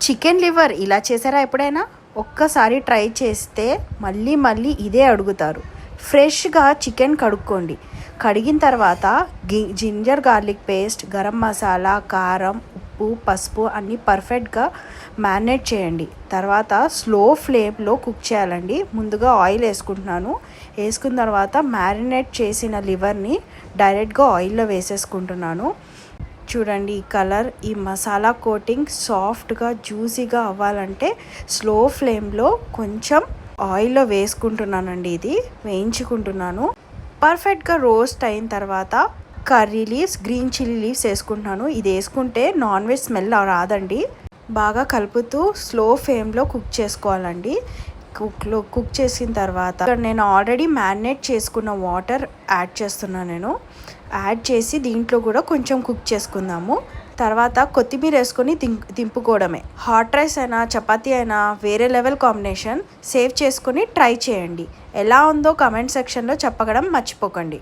Chicken liver ఇలా చేశారా ఎప్పుడైనా? ఒక్కసారి ట్రై చేస్తే మళ్ళీ మళ్ళీ ఇదే అడుగుతారు. ఫ్రెష్గా చికెన్ కడుక్కోండి. కడిగిన తర్వాత ginger garlic paste, garam masala, కారం, ఉప్పు, పసుపు అన్నీ పర్ఫెక్ట్గా మ్యారినేట్ చేయండి. తర్వాత స్లో ఫ్లేమ్లో కుక్ చేయాలండి. ముందుగా ఆయిల్ వేసుకుంటున్నాను. వేసుకున్న తర్వాత మ్యారినేట్ చేసిన లివర్ని డైరెక్ట్గా ఆయిల్లో వేసేసుకుంటున్నాను. చూడండి, ఈ కలర్, ఈ మసాలా కోటింగ్ సాఫ్ట్గా జ్యూసీగా అవ్వాలంటే స్లో ఫ్లేమ్లో కొంచెం ఆయిల్లో వేసుకుంటున్నానండి. ఇది వేయించుకుంటున్నాను. పర్ఫెక్ట్గా రోస్ట్ అయిన తర్వాత curry leaves, green chilli leaves వేసుకుంటున్నాను. ఇది వేసుకుంటే నాన్ వెజ్ స్మెల్ రాదండి. బాగా కలుపుతూ స్లో ఫ్లేమ్లో కుక్ చేసుకోవాలండి. కుక్ చేసిన తర్వాత నేను ఆల్రెడీ మ్యారినేట్ చేసుకున్న వాటర్ యాడ్ చేస్తున్నాను. యాడ్ చేసి దీంట్లో కూడా కొంచెం కుక్ చేసుకుందాము. తర్వాత కొత్తిమీర వేసుకొని దింపుకోవడమే. హాట్ రైస్ అయినా చపాతీ అయినా వేరే లెవెల్ కాంబినేషన్. సేవ్ చేసుకొని ట్రై చేయండి. ఎలా ఉందో కామెంట్ సెక్షన్లో చెప్పడం మర్చిపోకండి.